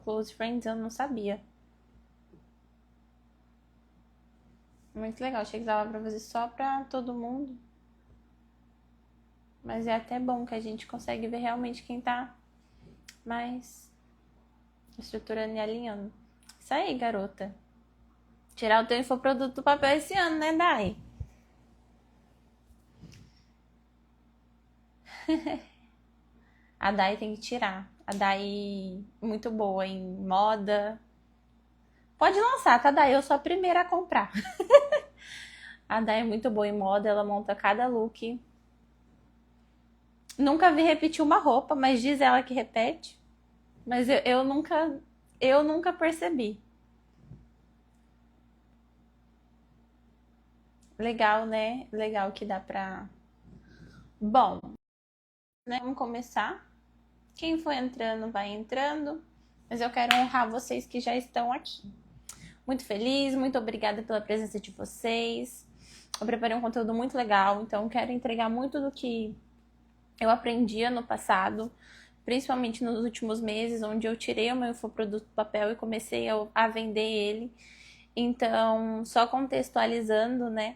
Close Friends, eu não sabia. Muito legal, achei que dava pra fazer só pra todo mundo. Mas é até bom que a gente consegue ver realmente quem tá mais estruturando e alinhando. Isso aí, garota. Tirar o teu infoproduto do papel esse ano, né, Dai? A Dai tem que tirar. A Dai muito boa em moda. Pode lançar, tá, Dai? Eu sou a primeira a comprar. A Dai é muito boa em moda, ela monta cada look. Nunca vi repetir uma roupa, mas diz ela que repete. Mas eu nunca percebi. Legal, né? Legal que dá pra. Bom, né? Vamos começar. Quem for entrando, vai entrando. Mas eu quero honrar vocês que já estão aqui. Muito feliz, muito obrigada pela presença de vocês. Eu preparei um conteúdo muito legal, então quero entregar muito do que eu aprendi ano passado, principalmente nos últimos meses, onde eu tirei o meu infoproduto do papel e comecei a vender ele. Então, só contextualizando, né?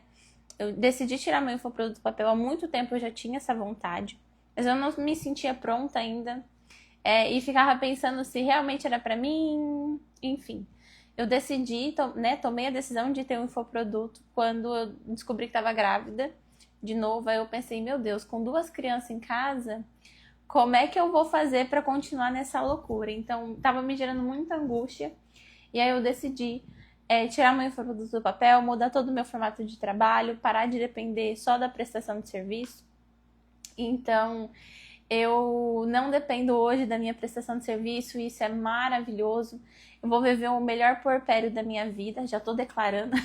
Eu decidi tirar meu infoproduto do papel há muito tempo, eu já tinha essa vontade, mas eu não me sentia pronta ainda. E ficava pensando se realmente era pra mim, enfim. Eu decidi, né, tomei a decisão de ter um infoproduto quando eu descobri que estava grávida. De novo, aí eu pensei, meu Deus, com 2 crianças em casa, como é que eu vou fazer para continuar nessa loucura? Então, tava me gerando muita angústia. E aí eu decidi tirar meu infoproduto do papel, mudar todo o meu formato de trabalho, parar de depender só da prestação de serviço. Então, eu não dependo hoje da minha prestação de serviço, e isso é maravilhoso. Eu vou viver o melhor puerpério da minha vida, já tô declarando.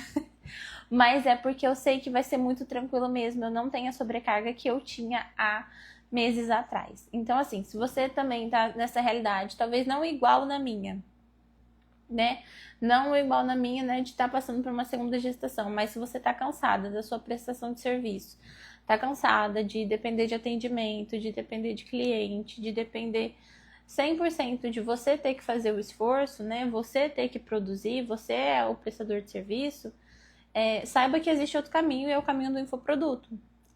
Mas é porque eu sei que vai ser muito tranquilo mesmo, eu não tenho a sobrecarga que eu tinha há meses atrás. Então, assim, se você também tá nessa realidade, talvez não igual na minha, né? Não igual na minha, né, de estar passando por uma segunda gestação, mas se você tá cansada da sua prestação de serviço, tá cansada de depender de atendimento, de depender de cliente, de depender 100% de você ter que fazer o esforço, né? Você ter que produzir, você é o prestador de serviço, saiba que existe outro caminho, e é o caminho do infoproduto.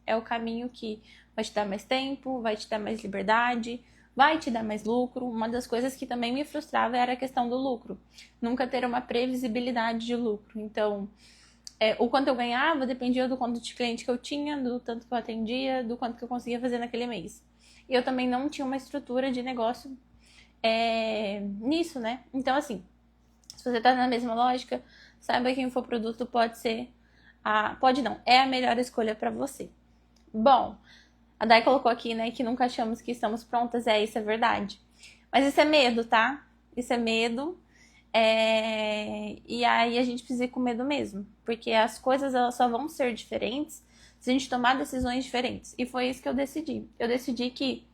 É o caminho que vai te dar mais tempo, vai te dar mais liberdade, vai te dar mais lucro. Uma das coisas que também me frustrava era a questão do lucro. Nunca ter uma previsibilidade de lucro. Então, o quanto eu ganhava dependia do quanto de cliente que eu tinha, do tanto que eu atendia, do quanto que eu conseguia fazer naquele mês. E eu também não tinha uma estrutura de negócio nisso, né? Então, assim, se você tá na mesma lógica, saiba que o infoproduto pode ser pode não, é a melhor escolha para você. Bom, a Dai colocou aqui, né, que nunca achamos que estamos prontas. Isso é verdade. Mas isso é medo, tá? Isso é medo. E aí a gente precisa ir com medo mesmo. Porque as coisas, elas só vão ser diferentes se a gente tomar decisões diferentes. E foi isso que eu decidi. Eu decidi que,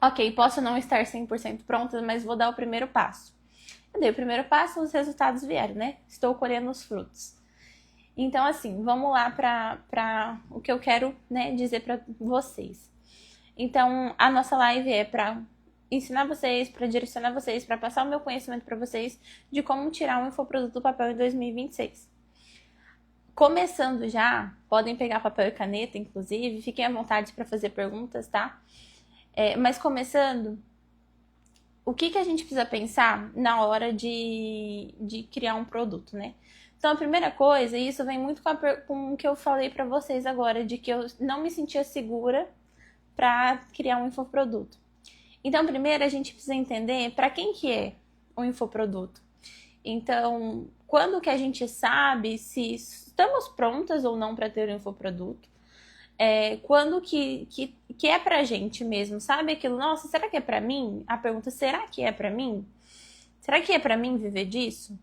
ok, posso não estar 100% pronta, mas vou dar o primeiro passo. Eu dei o primeiro passo, os resultados vieram, né? Estou colhendo os frutos. Então, assim, vamos lá para o que eu quero, né, dizer para vocês. Então, a nossa live é para ensinar vocês, para direcionar vocês, para passar o meu conhecimento para vocês de como tirar um infoproduto do papel em 2026. Começando já, podem pegar papel e caneta, inclusive, fiquem à vontade para fazer perguntas, tá? Mas começando, o que a gente precisa pensar na hora de criar um produto, né? Então, a primeira coisa, e isso vem muito com o que eu falei para vocês agora, de que eu não me sentia segura para criar um infoproduto. Então, primeiro, a gente precisa entender para quem que é o infoproduto. Então, quando que a gente sabe se estamos prontas ou não para ter um infoproduto? Quando que é pra gente mesmo, sabe? Aquilo, nossa, será que é pra mim? A pergunta, será que é pra mim? Será que é pra mim viver disso?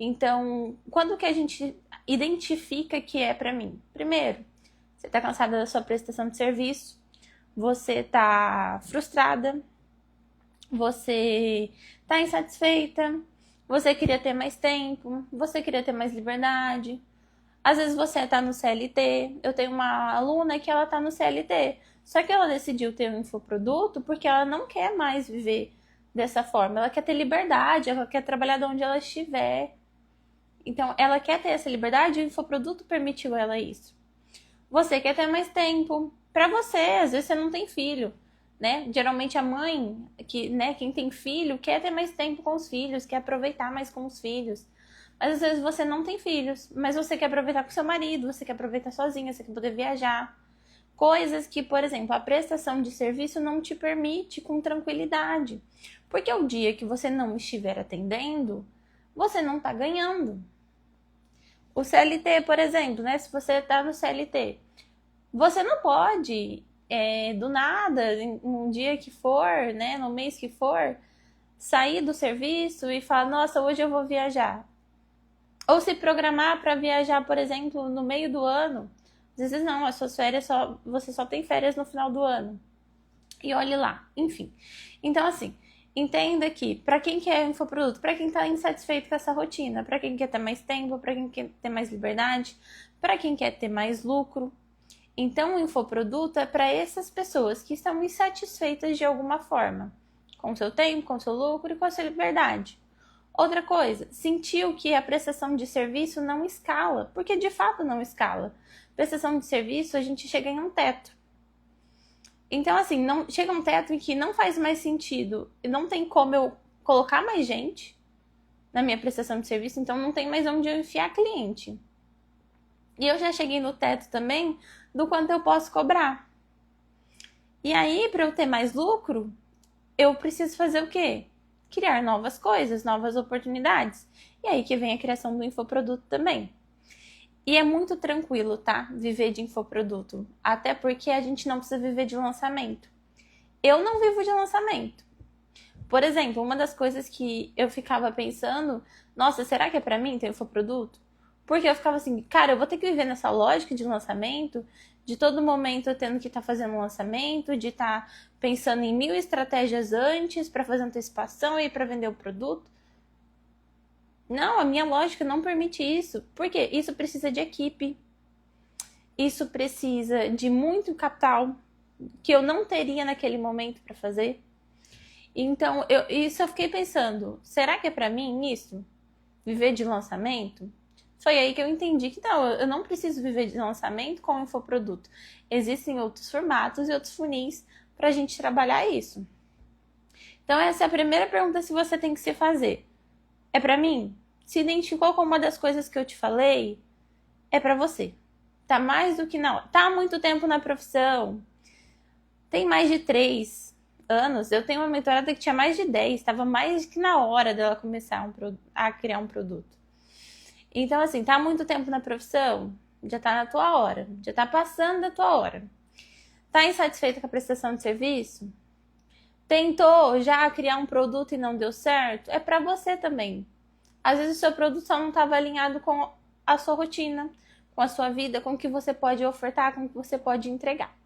Então, quando que a gente identifica que é pra mim? Primeiro, você tá cansada da sua prestação de serviço, você tá frustrada, você tá insatisfeita, você queria ter mais tempo, você queria ter mais liberdade. Às vezes você tá no CLT, eu tenho uma aluna que ela tá no CLT, só que ela decidiu ter um infoproduto porque ela não quer mais viver dessa forma. Ela quer ter liberdade, ela quer trabalhar de onde ela estiver. Então, ela quer ter essa liberdade e o infoproduto permitiu ela isso. Você quer ter mais tempo para você, às vezes você não tem filho, né? Geralmente a mãe, quem tem filho, quer ter mais tempo com os filhos, quer aproveitar mais com os filhos. Mas às vezes você não tem filhos, mas você quer aproveitar com seu marido, você quer aproveitar sozinha, você quer poder viajar. Coisas que, por exemplo, a prestação de serviço não te permite com tranquilidade. Porque o dia que você não estiver atendendo, você não está ganhando. O CLT, por exemplo, né? Se você está no CLT, você não pode, do nada, um dia que for, né? No mês que for, sair do serviço e falar, nossa, hoje eu vou viajar. Ou se programar para viajar, por exemplo, no meio do ano. Às vezes não, as suas férias você só tem férias no final do ano. E olhe lá, enfim. Então, assim, entenda que para quem quer infoproduto, para quem está insatisfeito com essa rotina, para quem quer ter mais tempo, para quem quer ter mais liberdade, para quem quer ter mais lucro. Então, o infoproduto é para essas pessoas que estão insatisfeitas de alguma forma, com o seu tempo, com o seu lucro e com a sua liberdade. Outra coisa, sentiu que a prestação de serviço não escala, porque de fato não escala. Prestação de serviço, a gente chega em um teto. Então, assim, não, chega um teto em que não faz mais sentido, não tem como eu colocar mais gente na minha prestação de serviço, então não tem mais onde eu enfiar cliente. E eu já cheguei no teto também do quanto eu posso cobrar. E aí, para eu ter mais lucro, eu preciso fazer o quê? Criar novas coisas, novas oportunidades. E aí que vem a criação do infoproduto também. E é muito tranquilo, tá? Viver de infoproduto. Até porque a gente não precisa viver de lançamento. Eu não vivo de lançamento. Por exemplo, uma das coisas que eu ficava pensando, nossa, será que é pra mim ter infoproduto? Porque eu ficava assim, cara, eu vou ter que viver nessa lógica de lançamento, de todo momento eu tendo que estar fazendo um lançamento, de estar pensando em 1000 estratégias antes para fazer antecipação e para vender o produto. Não, a minha lógica não permite isso. Por quê? Isso precisa de equipe. Isso precisa de muito capital que eu não teria naquele momento para fazer. Então, eu fiquei pensando, será que é para mim isso? Viver de lançamento? Foi aí que eu entendi que não, eu não preciso viver de lançamento com infoproduto. Existem outros formatos e outros funis para a gente trabalhar isso. Então, essa é a primeira pergunta que você tem que se fazer. É para mim? Se identificou com uma das coisas que eu te falei, é para você. Tá mais do que na hora. Tá há muito tempo na profissão. Tem mais de 3 anos. Eu tenho uma mentorada que tinha mais de 10. Estava mais que na hora dela começar a criar um produto. Então, assim, tá há muito tempo na profissão? Já tá na tua hora. Já tá passando da tua hora. Tá insatisfeito com a prestação de serviço? Tentou já criar um produto e não deu certo? É para você também. Às vezes o seu produto só não estava alinhado com a sua rotina, com a sua vida, com o que você pode ofertar, com o que você pode entregar.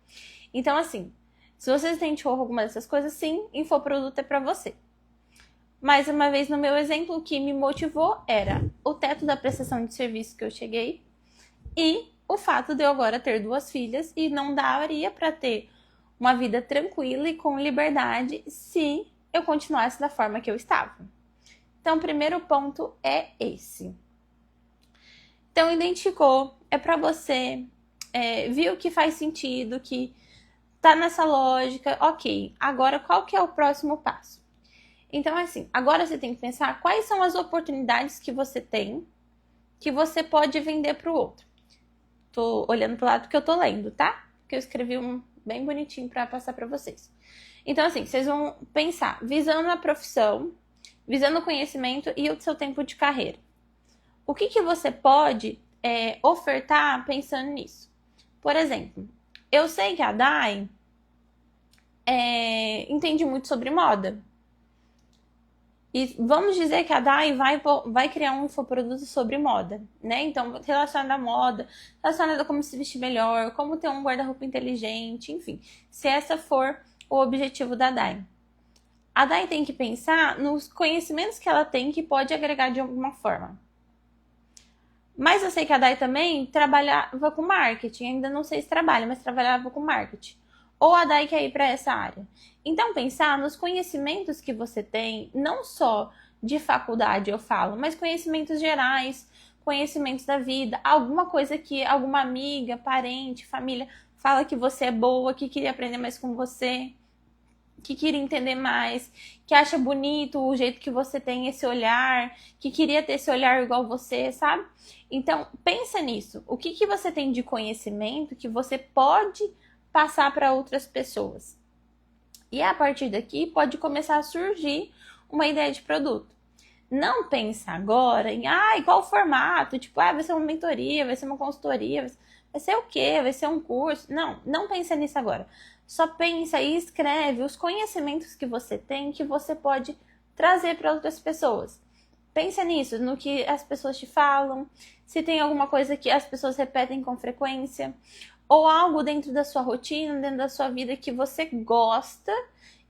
Então, assim, se você identificou alguma dessas coisas, sim, infoproduto é para você. Mais uma vez, no meu exemplo, o que me motivou era o teto da prestação de serviço que eu cheguei e o fato de eu agora ter 2 filhas e não daria para ter uma vida tranquila e com liberdade se eu continuasse da forma que eu estava. Então, o primeiro ponto é esse. Então, identificou, é para você, viu que faz sentido, que tá nessa lógica, ok. Agora, qual que é o próximo passo? Então, assim, agora você tem que pensar quais são as oportunidades que você tem, que você pode vender para o outro. Tô olhando pro lado que eu tô lendo, tá? Porque eu escrevi um bem bonitinho para passar para vocês. Então, assim, vocês vão pensar, visando a profissão, visando o conhecimento e o seu tempo de carreira. O que você pode ofertar pensando nisso? Por exemplo, eu sei que a Dai entende muito sobre moda. E vamos dizer que a Dai vai criar um infoproduto sobre moda, né? Então, relacionado à moda, relacionado a como se vestir melhor, como ter um guarda-roupa inteligente, enfim. Se essa for o objetivo da Dai. A Dai tem que pensar nos conhecimentos que ela tem que pode agregar de alguma forma. Mas eu sei que a Dai também trabalhava com marketing. Ainda não sei se trabalha, mas trabalhava com marketing. ou a Dai quer ir para essa área. Então, pensar nos conhecimentos que você tem, não só de faculdade eu falo, mas conhecimentos gerais, conhecimentos da vida, alguma coisa que alguma amiga, parente, família fala que você é boa, que queria aprender mais com você, que queria entender mais, que acha bonito o jeito que você tem esse olhar, que queria ter esse olhar igual você, sabe? Então, pensa nisso. O que você tem de conhecimento que você pode passar para outras pessoas? E a partir daqui pode começar a surgir uma ideia de produto. Não pensa agora em qual formato, tipo, vai ser uma mentoria, vai ser uma consultoria, vai ser o quê? Vai ser um curso? Não pensa nisso agora. Só pensa e escreve os conhecimentos que você tem que você pode trazer para outras pessoas. Pensa nisso, no que as pessoas te falam, se tem alguma coisa que as pessoas repetem com frequência, ou algo dentro da sua rotina, dentro da sua vida que você gosta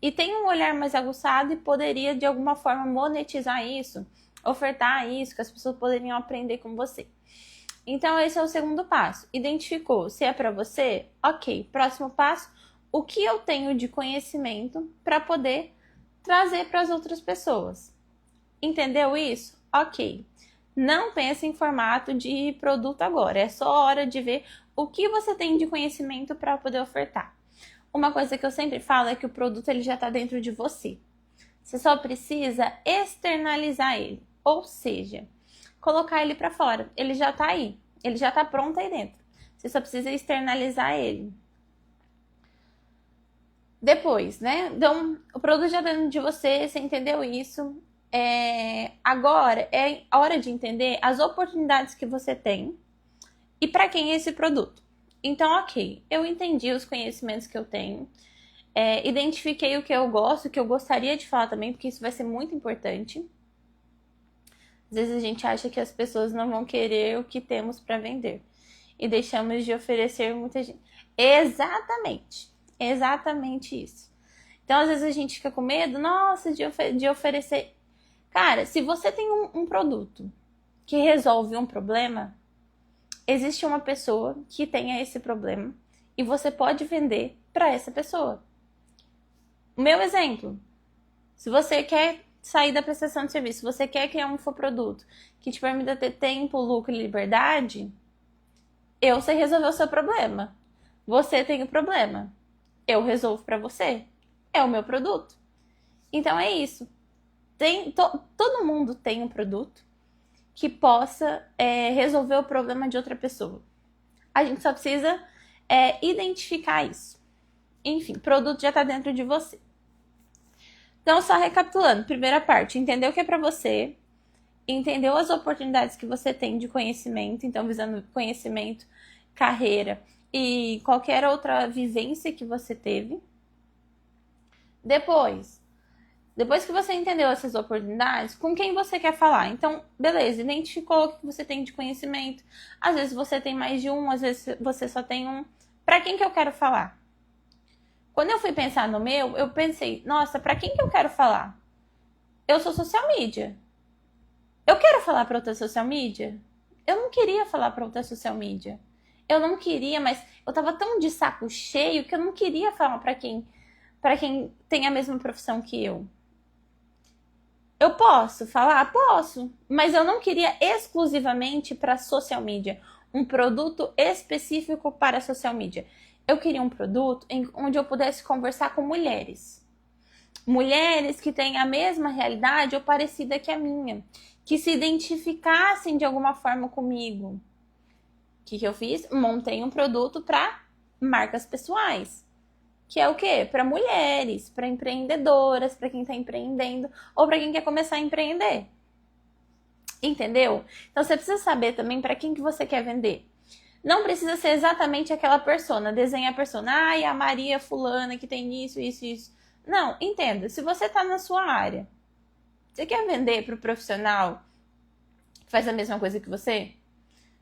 e tem um olhar mais aguçado e poderia de alguma forma monetizar isso, ofertar isso, que as pessoas poderiam aprender com você. Então esse é o segundo passo. Identificou se é para você? Ok. Próximo passo, o que eu tenho de conhecimento para poder trazer para as outras pessoas. Entendeu isso? Ok. Não pense em formato de produto agora. É só hora de ver o que você tem de conhecimento para poder ofertar. Uma coisa que eu sempre falo é que o produto ele já está dentro de você. Você só precisa externalizar ele. Ou seja, colocar ele para fora. Ele já está aí. Ele já está pronto aí dentro. Você só precisa externalizar ele. Depois, né? Então, o produto já dentro de você entendeu isso. Agora é a hora de entender as oportunidades que você tem e para quem é esse produto. Então, ok, eu entendi os conhecimentos que eu tenho, identifiquei o que eu gosto, o que eu gostaria de falar também, porque isso vai ser muito importante. Às vezes a gente acha que as pessoas não vão querer o que temos para vender e deixamos de oferecer muita gente. Exatamente isso. Então, às vezes a gente fica com medo, nossa, de oferecer. Cara, se você tem um produto que resolve um problema, existe uma pessoa que tenha esse problema e você pode vender para essa pessoa. O meu exemplo, se você quer sair da prestação de serviço, se você quer criar um infoproduto que te permita ter tempo, lucro e liberdade, eu sei resolver o seu problema. Você tem o problema. Eu resolvo para você. É o meu produto. Então é isso. Todo mundo tem um produto que possa resolver o problema de outra pessoa. A gente só precisa identificar isso. Enfim, o produto já está dentro de você. Então, só recapitulando, primeira parte, entendeu o que é para você, entendeu as oportunidades que você tem de conhecimento, então visando conhecimento, carreira e qualquer outra vivência que você teve. Depois que você entendeu essas oportunidades, com quem você quer falar? Então, beleza, identificou o que você tem de conhecimento. Às vezes você tem mais de um, às vezes você só tem um. Para quem que eu quero falar? Quando eu fui pensar no meu, eu pensei, nossa, para quem que eu quero falar? Eu sou social media. Eu quero falar para outra social media? Eu não queria falar para outra social media. Eu não queria, mas eu tava tão de saco cheio que eu não queria falar para quem tem a mesma profissão que eu. Eu posso falar? Posso. Mas eu não queria exclusivamente para social media. Um produto específico para social media. Eu queria um produto onde eu pudesse conversar com mulheres. Mulheres que têm a mesma realidade ou parecida que a minha. Que se identificassem de alguma forma comigo. O que eu fiz? Montei um produto para marcas pessoais. Que é o quê? Para mulheres, para empreendedoras, para quem está empreendendo ou para quem quer começar a empreender. Entendeu? Então você precisa saber também para quem que você quer vender. Não precisa ser exatamente aquela persona, desenha a persona, a Maria fulana que tem isso. Não, entenda, se você está na sua área, você quer vender para o profissional que faz a mesma coisa que você?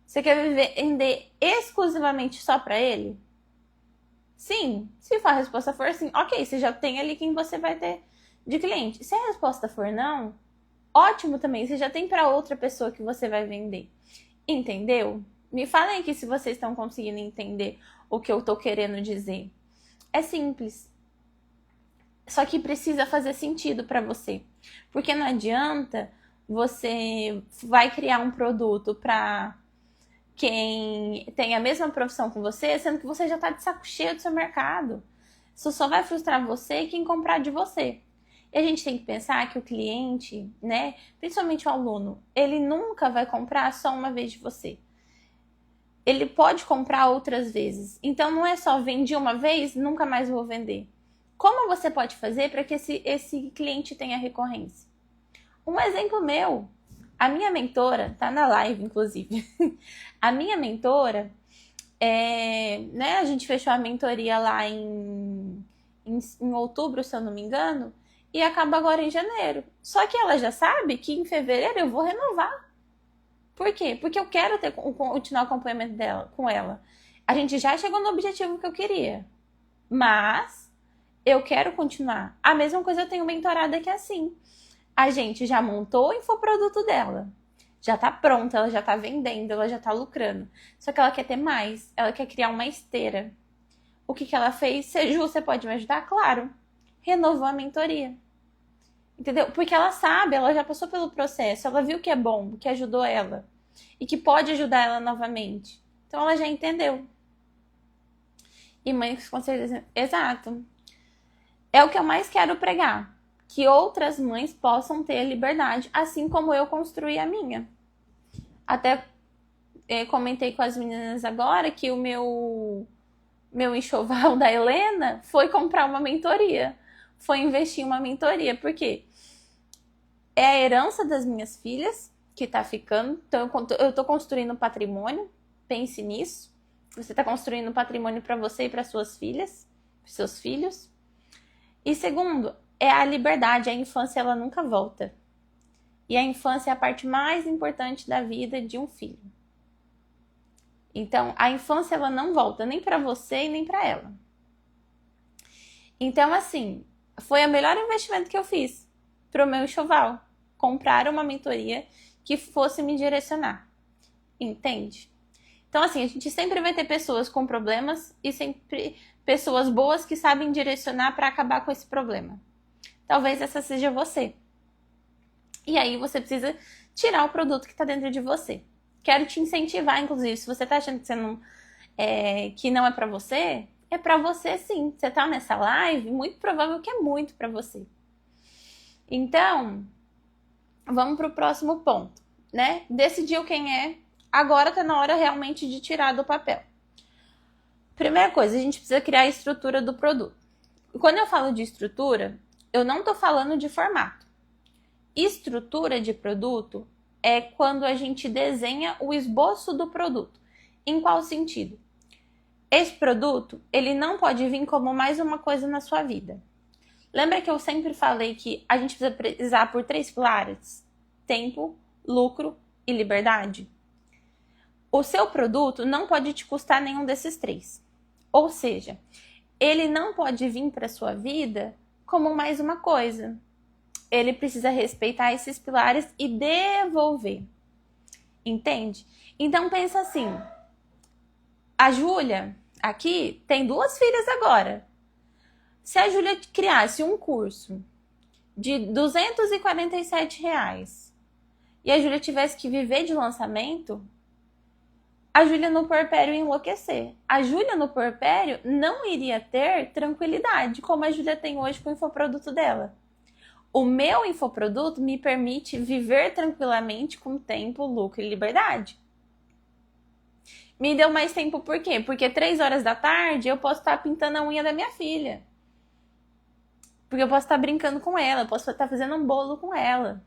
Você quer vender exclusivamente só para ele? Sim, se a resposta for sim, ok, você já tem ali quem você vai ter de cliente. Se a resposta for não, ótimo também, você já tem para outra pessoa que você vai vender. Entendeu? Me falem aqui se vocês estão conseguindo entender o que eu tô querendo dizer. É simples. Só que precisa fazer sentido para você. Porque não adianta você vai criar um produto para quem tem a mesma profissão que você, sendo que você já está de saco cheio do seu mercado. Isso só vai frustrar você e quem comprar de você. E a gente tem que pensar que o cliente, né, principalmente o aluno, ele nunca vai comprar só uma vez de você. Ele pode comprar outras vezes. Então não é só vendi uma vez, nunca mais vou vender. Como você pode fazer para que esse cliente tenha recorrência? Um exemplo meu, a minha mentora, tá na live inclusive, a minha mentora, né, a gente fechou a mentoria lá em outubro, se eu não me engano, e acaba agora em janeiro. Só que ela já sabe que em fevereiro eu vou renovar. Por quê? Porque eu quero continuar o acompanhamento dela, com ela. A gente já chegou no objetivo que eu queria, mas eu quero continuar. A mesma coisa eu tenho mentorada que é assim. A gente já montou o infoproduto dela. Já tá pronta, ela já tá vendendo, ela já tá lucrando. Só que ela quer ter mais. Ela quer criar uma esteira. O que ela fez? Ju, você pode me ajudar? Claro. Renovou a mentoria. Entendeu? Porque ela sabe, ela já passou pelo processo. Ela viu que é bom, que ajudou ela. E que pode ajudar ela novamente. Então ela já entendeu. E mães com certeza... Exato. É o que eu mais quero pregar. Que outras mães possam ter liberdade, assim como eu construí a minha. Até comentei com as meninas agora que o meu enxoval da Helena foi comprar uma mentoria. Foi investir em uma mentoria. Por quê? É a herança das minhas filhas que tá ficando. Então eu tô construindo patrimônio. Pense nisso. Você tá construindo patrimônio para você e para suas filhas, seus filhos. E segundo, é a liberdade. A infância, ela nunca volta. E a infância é a parte mais importante da vida de um filho. Então, a infância, ela não volta nem para você e nem para ela. Então, assim, foi o melhor investimento que eu fiz pro meu enxoval. Comprar uma mentoria que fosse me direcionar. Entende? Então, assim, a gente sempre vai ter pessoas com problemas e sempre pessoas boas que sabem direcionar para acabar com esse problema. Talvez essa seja você. E aí você precisa tirar o produto que está dentro de você. Quero te incentivar, inclusive, se você está achando que, que não é para você, é para você sim. Você está nessa live, muito provável que é muito para você. Então, vamos para o próximo ponto, né? Decidiu quem é, agora está na hora realmente de tirar do papel. Primeira coisa, a gente precisa criar a estrutura do produto. Quando eu falo de estrutura, eu não estou falando de formato. Estrutura de produto é quando a gente desenha o esboço do produto. Em qual sentido? Esse produto, ele não pode vir como mais uma coisa na sua vida. Lembra que eu sempre falei que a gente precisa prezar por 3 pilares? Tempo, lucro e liberdade. O seu produto não pode te custar nenhum desses 3. Ou seja, ele não pode vir para a sua vida como mais uma coisa. Ele precisa respeitar esses pilares e devolver. Entende? Então pensa assim, a Júlia aqui tem 2 filhas agora. Se a Júlia criasse um curso de R$247 e a Júlia tivesse que viver de lançamento, a Júlia no puerpério ia enlouquecer. A Júlia no puerpério não iria ter tranquilidade como a Júlia tem hoje com o infoproduto dela. O meu infoproduto me permite viver tranquilamente com tempo, lucro e liberdade. Me deu mais tempo por quê? Porque 3 horas da tarde eu posso estar pintando a unha da minha filha. Porque eu posso estar brincando com ela, eu posso estar fazendo um bolo com ela.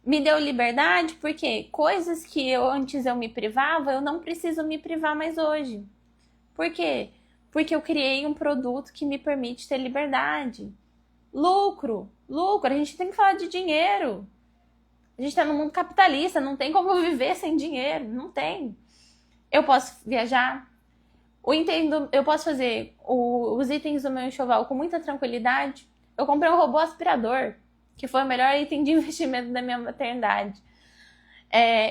Me deu liberdade porque coisas que antes eu me privava, eu não preciso me privar mais hoje. Por quê? Porque eu criei um produto que me permite ter liberdade. Lucro, a gente tem que falar de dinheiro. A gente está no mundo capitalista, não tem como viver sem dinheiro, não tem. Eu posso viajar, eu posso fazer os itens do meu enxoval com muita tranquilidade. Eu comprei um robô aspirador, que foi o melhor item de investimento da minha maternidade.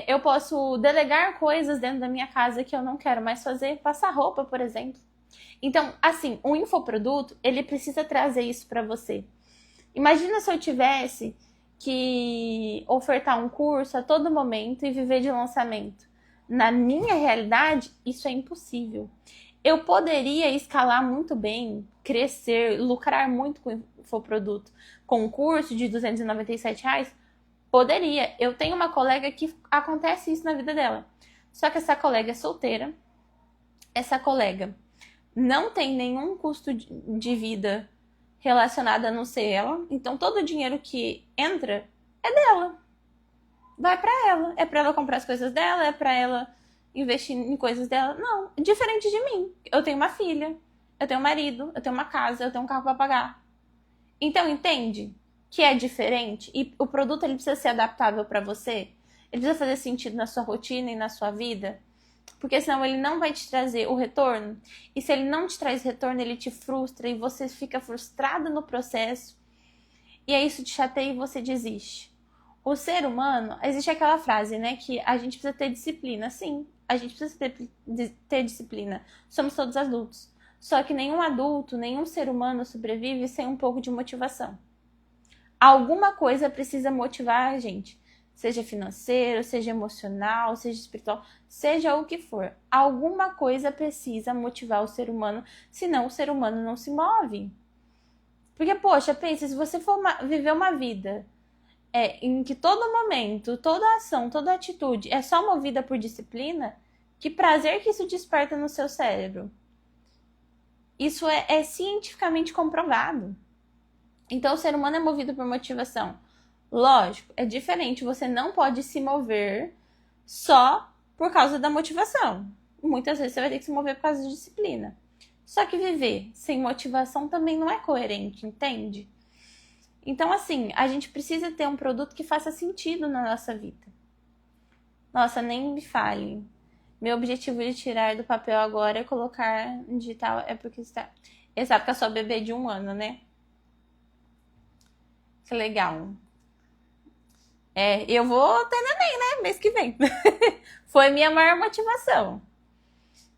Eu posso delegar coisas dentro da minha casa que eu não quero mais fazer, passar roupa, por exemplo. Então, assim, o infoproduto, ele precisa trazer isso para você. Imagina se eu tivesse que ofertar um curso a todo momento e viver de lançamento. Na minha realidade, isso é impossível. Eu poderia escalar muito bem, crescer, lucrar muito com o infoproduto. Com um curso de R$ 297? Poderia. Eu tenho uma colega que acontece isso na vida dela. Só que essa colega é solteira. Essa colega não tem nenhum custo de vida relacionado a não ser ela. Então, todo o dinheiro que entra é dela. Vai pra ela. É pra ela comprar as coisas dela, é pra ela investir em coisas dela. Não, diferente de mim. Eu tenho uma filha, eu tenho um marido, eu tenho uma casa, eu tenho um carro pra pagar. Então, entende que é diferente e o produto ele precisa ser adaptável pra você. Ele precisa fazer sentido na sua rotina e na sua vida. Porque senão ele não vai te trazer o retorno. E se ele não te traz retorno, ele te frustra e você fica frustrado no processo. E aí isso te chateia e você desiste. O ser humano, existe aquela frase, né, que a gente precisa ter disciplina. Sim, a gente precisa ter disciplina. Somos todos adultos. Só que nenhum adulto, nenhum ser humano sobrevive sem um pouco de motivação. Alguma coisa precisa motivar a gente. Seja financeiro, seja emocional, seja espiritual, seja o que for. Alguma coisa precisa motivar o ser humano, senão o ser humano não se move. Porque, poxa, pensa, se você for viver uma vida em que todo momento, toda ação, toda atitude é só movida por disciplina, que prazer que isso desperta no seu cérebro. Isso é cientificamente comprovado. Então, o ser humano é movido por motivação. Lógico, é diferente. Você não pode se mover só por causa da motivação. Muitas vezes você vai ter que se mover por causa de disciplina. Só que viver sem motivação também não é coerente, entende? Então, assim, a gente precisa ter um produto que faça sentido na nossa vida. Nossa, nem me fale. Meu objetivo de tirar do papel agora é colocar no digital. É porque está. Exato, que é só bebê de 1 ano, né? Que legal. Eu vou ter neném, né? Mês que vem. Foi minha maior motivação.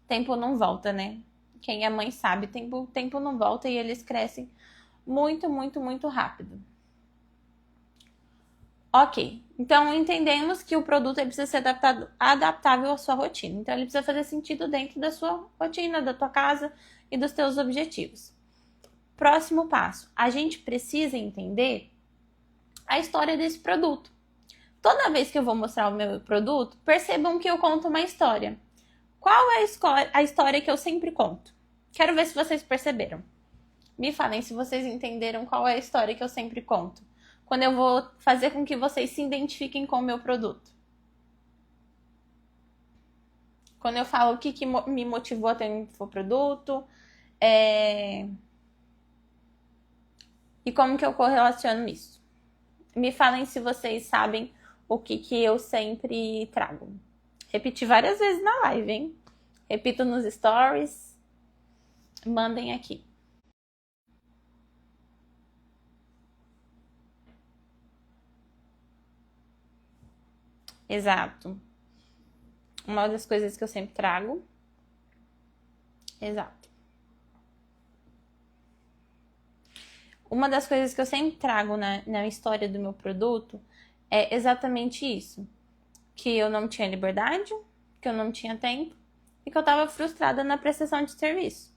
Tempo não volta, né? Quem é mãe sabe, tempo não volta e eles crescem muito, muito, muito rápido. Ok, então entendemos que o produto precisa ser adaptável à sua rotina. Então ele precisa fazer sentido dentro da sua rotina, da tua casa e dos teus objetivos. Próximo passo, a gente precisa entender a história desse produto. Toda vez que eu vou mostrar o meu produto, percebam que eu conto uma história. Qual é a história que eu sempre conto? Quero ver se vocês perceberam. Me falem se vocês entenderam qual é a história que eu sempre conto. Quando eu vou fazer com que vocês se identifiquem com o meu produto. Quando eu falo o que me motivou a ter um infoproduto. E como que eu correlaciono isso. Me falem se vocês sabem o que eu sempre trago. Repeti várias vezes na live, hein? Repito nos stories. Mandem aqui. Exato. Uma das coisas que eu sempre trago. Exato. Uma das coisas que eu sempre trago na história do meu produto é exatamente isso. Que eu não tinha liberdade, que eu não tinha tempo e que eu estava frustrada na prestação de serviço.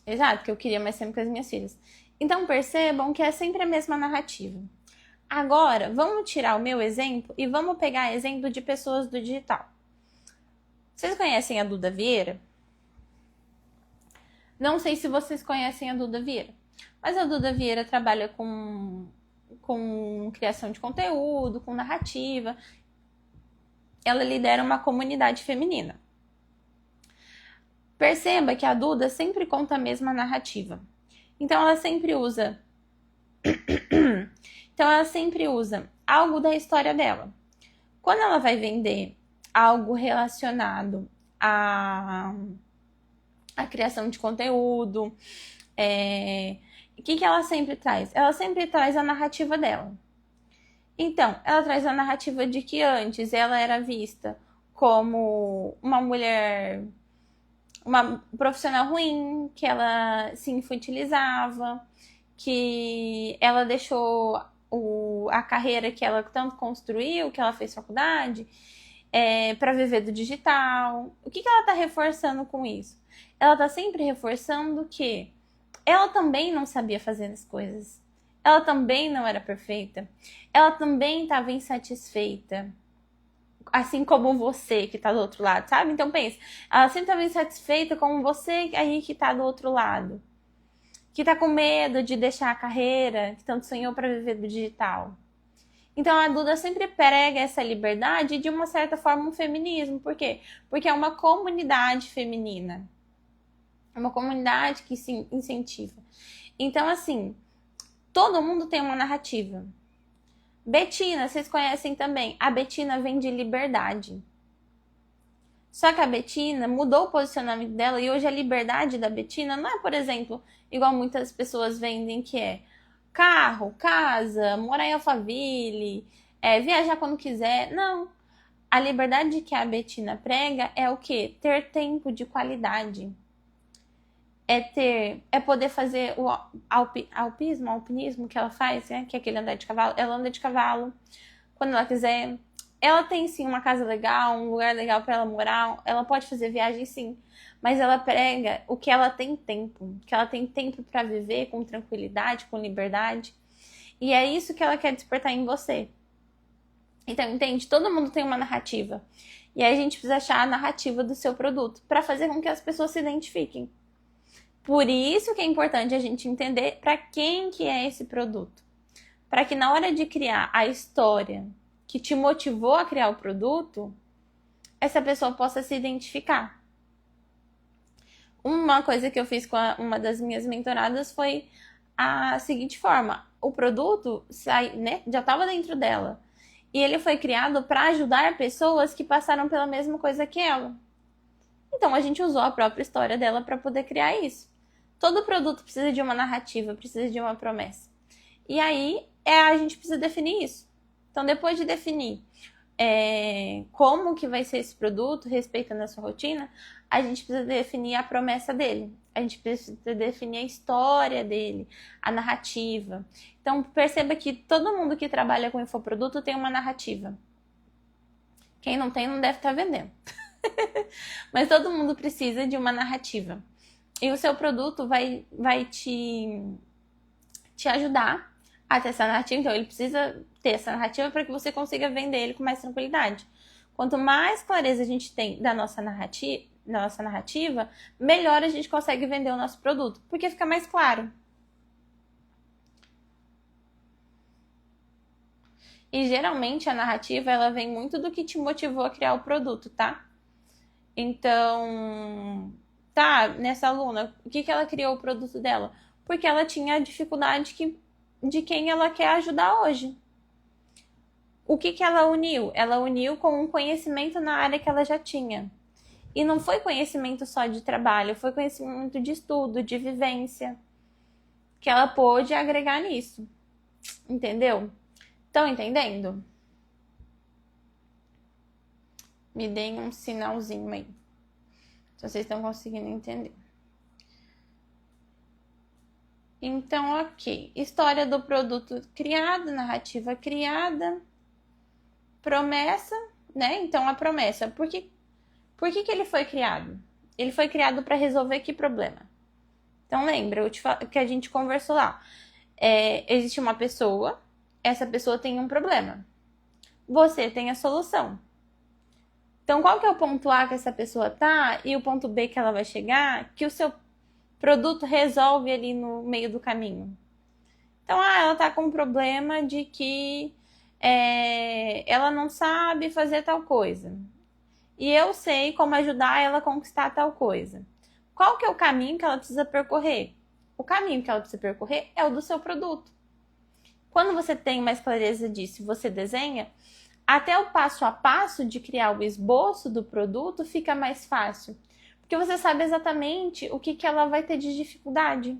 Exato, que eu queria mais tempo com as minhas filhas. Então percebam que é sempre a mesma narrativa. Agora, vamos tirar o meu exemplo e vamos pegar exemplo de pessoas do digital. Vocês conhecem a Duda Vieira? Não sei se vocês conhecem a Duda Vieira, mas a Duda Vieira trabalha com criação de conteúdo, com narrativa. Ela lidera uma comunidade feminina. Perceba que a Duda sempre conta a mesma narrativa. Então ela sempre usa algo da história dela. Quando ela vai vender algo relacionado à criação de conteúdo, o que ela sempre traz? Ela sempre traz a narrativa dela. Então, ela traz a narrativa de que antes ela era vista como uma mulher uma profissional ruim, que ela se infantilizava, que ela deixou a carreira que ela tanto construiu, que ela fez faculdade, para viver do digital. O que ela está reforçando com isso? Ela está sempre reforçando que ela também não sabia fazer as coisas. Ela também não era perfeita. Ela também estava insatisfeita. Assim como você que tá do outro lado, sabe? Então pensa, ela sempre estava insatisfeita como você aí que tá do outro lado. Que tá com medo de deixar a carreira, que tanto sonhou para viver do digital. Então a Duda sempre prega essa liberdade e de uma certa forma um feminismo. Por quê? Porque é uma comunidade feminina. É uma comunidade que se incentiva. Então assim, todo mundo tem uma narrativa. Betina, vocês conhecem também. A Betina vem de liberdade. Só que a Betina mudou o posicionamento dela e hoje a liberdade da Betina não é, por exemplo, igual muitas pessoas vendem que é carro, casa, morar em Alphaville, viajar quando quiser. Não. A liberdade que a Betina prega é o quê? Ter tempo de qualidade. É poder fazer o alpinismo que ela faz, né? Que é aquele andar de cavalo. Ela anda de cavalo quando ela quiser. Ela tem sim uma casa legal, um lugar legal para ela morar. Ela pode fazer viagem sim, mas ela prega o que ela tem tempo, que ela tem tempo para viver com tranquilidade, com liberdade. E é isso que ela quer despertar em você. Então, entende? Todo mundo tem uma narrativa. E aí a gente precisa achar a narrativa do seu produto para fazer com que as pessoas se identifiquem. Por isso que é importante a gente entender para quem que é esse produto. Para que na hora de criar a história que te motivou a criar o produto, essa pessoa possa se identificar. Uma coisa que eu fiz com uma das minhas mentoradas foi a seguinte forma. O produto já estava dentro dela. E ele foi criado para ajudar pessoas que passaram pela mesma coisa que ela. Então a gente usou a própria história dela para poder criar isso. Todo produto precisa de uma narrativa, precisa de uma promessa. E aí a gente precisa definir isso. Então depois de definir como que vai ser esse produto, respeitando a sua rotina, a gente precisa definir a promessa dele. A gente precisa definir a história dele, a narrativa. Então perceba que todo mundo que trabalha com infoproduto tem uma narrativa. Quem não tem não deve estar vendendo. Mas todo mundo precisa de uma narrativa. E o seu produto vai te ajudar a ter essa narrativa. Então, ele precisa ter essa narrativa para que você consiga vender ele com mais tranquilidade. Quanto mais clareza a gente tem da nossa narrativa, melhor a gente consegue vender o nosso produto, porque fica mais claro. E geralmente a narrativa ela vem muito do que te motivou a criar o produto, tá? Então, nessa aluna, o que ela criou o produto dela? Porque ela tinha a dificuldade de quem ela quer ajudar hoje. O que ela uniu? Ela uniu com um conhecimento na área que ela já tinha. E não foi conhecimento só de trabalho, foi conhecimento de estudo, de vivência, que ela pôde agregar nisso. Entendeu? Estão entendendo? Me deem um sinalzinho aí, se vocês estão conseguindo entender. Então, ok. História do produto criado, narrativa criada, promessa, né? Então, a promessa. Por que ele foi criado? Ele foi criado para resolver que problema? Então, lembra que a gente conversou lá. Existe uma pessoa, essa pessoa tem um problema. Você tem a solução. Então, qual que é o ponto A que essa pessoa tá e o ponto B que ela vai chegar, que o seu produto resolve ali no meio do caminho? Então, ela tá com um problema de que ela não sabe fazer tal coisa. E eu sei como ajudar ela a conquistar tal coisa. Qual que é o caminho que ela precisa percorrer? O caminho que ela precisa percorrer é o do seu produto. Quando você tem mais clareza disso, você desenha, até o passo a passo de criar o esboço do produto fica mais fácil. Porque você sabe exatamente o que ela vai ter de dificuldade.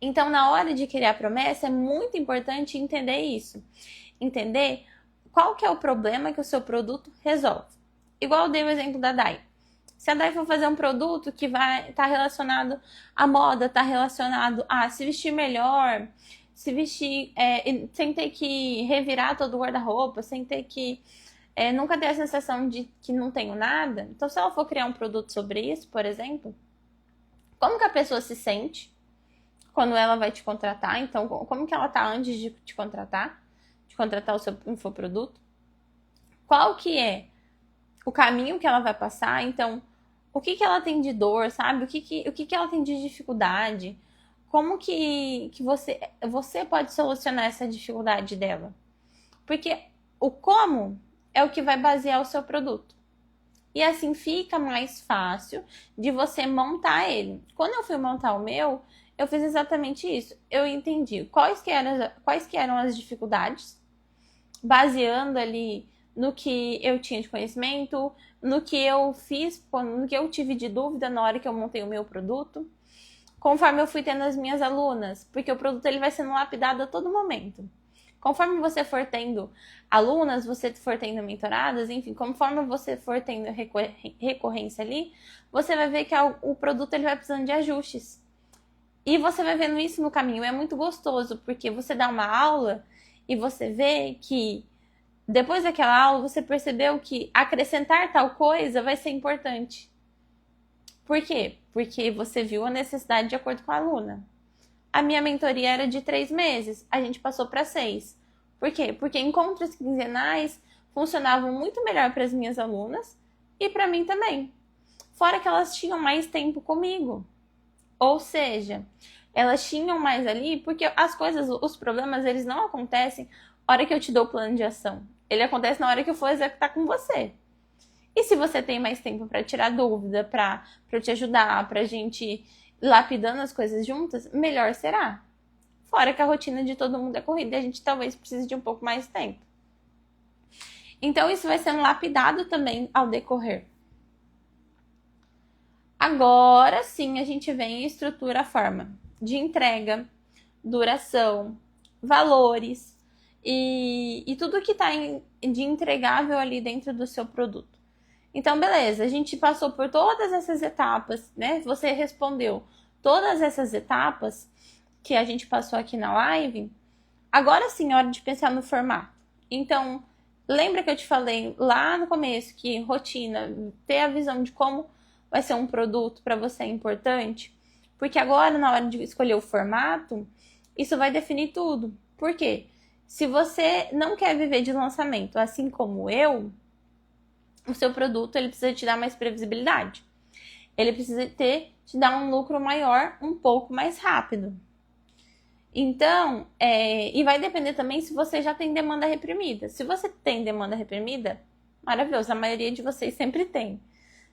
Então, na hora de criar a promessa, é muito importante entender isso. Entender qual que é o problema que o seu produto resolve. Igual eu dei o exemplo da Dai. Se a Dai for fazer um produto que vai estar relacionado à moda, tá relacionado a se vestir melhor, se vestir sem ter que revirar todo o guarda-roupa, sem ter que nunca ter a sensação de que não tenho nada. Então, se ela for criar um produto sobre isso, por exemplo, como que a pessoa se sente quando ela vai te contratar? Então, como que ela tá antes de te contratar o seu infoproduto? Qual que é o caminho que ela vai passar? Então, o que que ela tem de dor, sabe? O que que ela tem de dificuldade? Como que você pode solucionar essa dificuldade dela? Porque o como é o que vai basear o seu produto. E assim fica mais fácil de você montar ele. Quando eu fui montar o meu, eu fiz exatamente isso. Eu entendi quais que eram as dificuldades, baseando ali no que eu tinha de conhecimento, no que eu fiz, no que eu tive de dúvida na hora que eu montei o meu produto, conforme eu fui tendo as minhas alunas, porque o produto ele vai sendo lapidado a todo momento. Conforme você for tendo alunas, você for tendo mentoradas, enfim, conforme você for tendo recorrência ali, você vai ver que o produto ele vai precisando de ajustes. E você vai vendo isso no caminho. É muito gostoso, porque você dá uma aula e você vê que depois daquela aula você percebeu que acrescentar tal coisa vai ser importante. Por quê? Porque você viu a necessidade de acordo com a aluna. A minha mentoria era de 3 meses, a gente passou para 6. Por quê? Porque encontros quinzenais funcionavam muito melhor para as minhas alunas e para mim também. Fora que elas tinham mais tempo comigo. Ou seja, elas tinham mais ali, porque as coisas, os problemas, eles não acontecem na hora que eu te dou o plano de ação. Ele acontece na hora que eu for executar com você. E se você tem mais tempo para tirar dúvida, para eu te ajudar, para a gente lapidando as coisas juntas, melhor será. Fora que a rotina de todo mundo é corrida e a gente talvez precise de um pouco mais de tempo. Então isso vai sendo lapidado também ao decorrer. Agora sim a gente vem e estrutura a forma de entrega, duração, valores e tudo que está de entregável ali dentro do seu produto. Então, beleza, a gente passou por todas essas etapas, né? Você respondeu todas essas etapas que a gente passou aqui na live. Agora sim é hora de pensar no formato. Então, lembra que eu te falei lá no começo que rotina, ter a visão de como vai ser um produto para você é importante? Porque agora, na hora de escolher o formato, isso vai definir tudo. Por quê? Se você não quer viver de lançamento, assim como eu, o seu produto ele precisa te dar mais previsibilidade. Ele precisa te dar um lucro maior, um pouco mais rápido. Então, e vai depender também se você já tem demanda reprimida. Se você tem demanda reprimida, maravilhoso, a maioria de vocês sempre tem.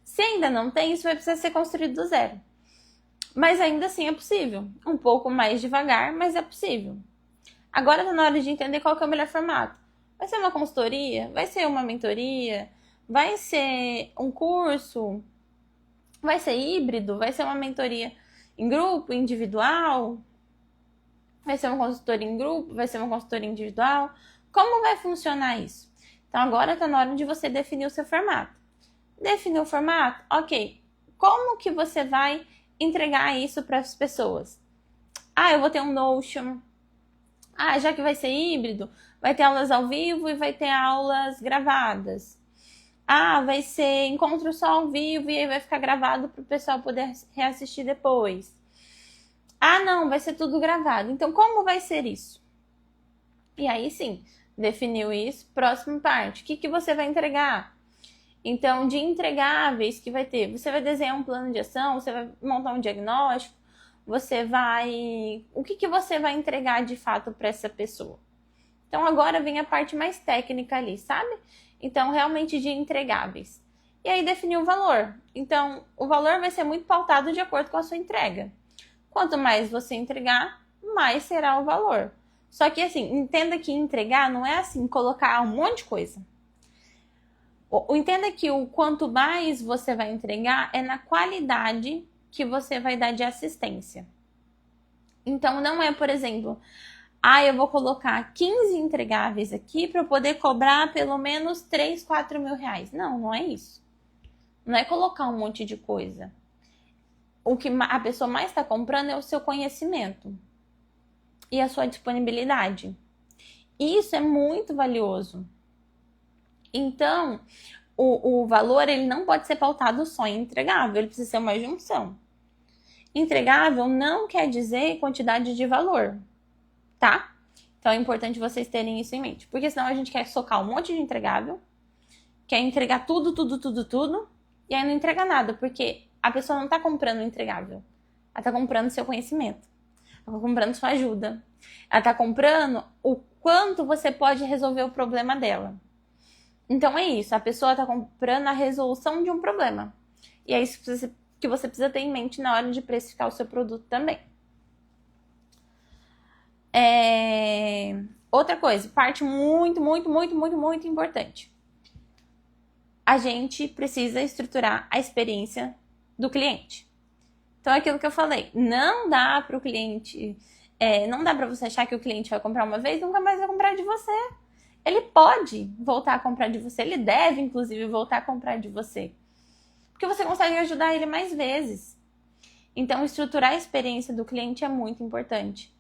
Se ainda não tem, isso vai precisar ser construído do zero. Mas ainda assim é possível. Um pouco mais devagar, mas é possível. Agora tá na hora de entender qual que é o melhor formato. Vai ser uma consultoria? Vai ser uma mentoria? Vai ser um curso? Vai ser híbrido? Vai ser uma mentoria em grupo, individual? Vai ser uma consultoria em grupo? Vai ser uma consultoria individual? Como vai funcionar isso? Então agora tá na hora de você definir o seu formato. Definiu o formato? Ok. Como que você vai entregar isso para as pessoas? Eu vou ter um Notion. Já que vai ser híbrido, vai ter aulas ao vivo e vai ter aulas gravadas. Vai ser encontro só ao vivo e aí vai ficar gravado para o pessoal poder reassistir depois. Não, vai ser tudo gravado. Então, como vai ser isso? E aí sim, definiu isso. Próxima parte, o que você vai entregar? Então, de entregáveis que vai ter, você vai desenhar um plano de ação, você vai montar um diagnóstico, o que você vai entregar de fato para essa pessoa? Então, agora vem a parte mais técnica ali, sabe? Então, realmente de entregáveis. E aí, definir o valor. Então, o valor vai ser muito pautado de acordo com a sua entrega. Quanto mais você entregar, mais será o valor. Só que, assim, entenda que entregar não é assim, colocar um monte de coisa. Entenda que o quanto mais você vai entregar é na qualidade que você vai dar de assistência. Então, não é, por exemplo, eu vou colocar 15 entregáveis aqui para eu poder cobrar pelo menos 3, 4 mil reais. Não é isso. Não é colocar um monte de coisa. O que a pessoa mais está comprando é o seu conhecimento e a sua disponibilidade. Isso é muito valioso. Então, o valor ele não pode ser pautado só em entregável, ele precisa ser uma junção. Entregável não quer dizer quantidade de valor, tá? Então é importante vocês terem isso em mente, porque senão a gente quer socar um monte de entregável, quer entregar tudo, e aí não entrega nada, porque a pessoa não tá comprando o entregável, ela tá comprando seu conhecimento, ela tá comprando sua ajuda, ela tá comprando o quanto você pode resolver o problema dela. Então é isso, a pessoa tá comprando a resolução de um problema. E é isso que você precisa ter em mente na hora de precificar o seu produto também. Outra coisa, parte muito importante. A gente precisa estruturar a experiência do cliente. Então é aquilo que eu falei, não dá para o cliente, não dá para você achar que o cliente vai comprar uma vez e nunca mais vai comprar de você. Ele pode voltar a comprar de você, ele deve, inclusive, voltar a comprar de você. Porque você consegue ajudar ele mais vezes. Então, estruturar a experiência do cliente é muito importante.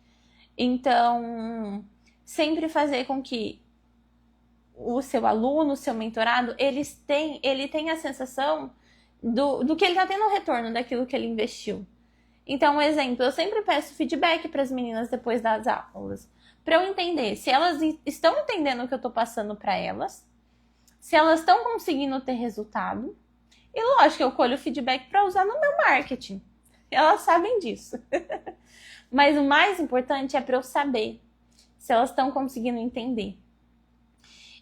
Então, sempre fazer com que o seu aluno, o seu mentorado, ele tenha a sensação do que ele está tendo um retorno daquilo que ele investiu. Então, um exemplo, eu sempre peço feedback para as meninas depois das aulas, para eu entender se elas estão entendendo o que eu estou passando para elas, se elas estão conseguindo ter resultado. E lógico, eu colho feedback para usar no meu marketing. Elas sabem disso. Mas o mais importante é para eu saber se elas estão conseguindo entender.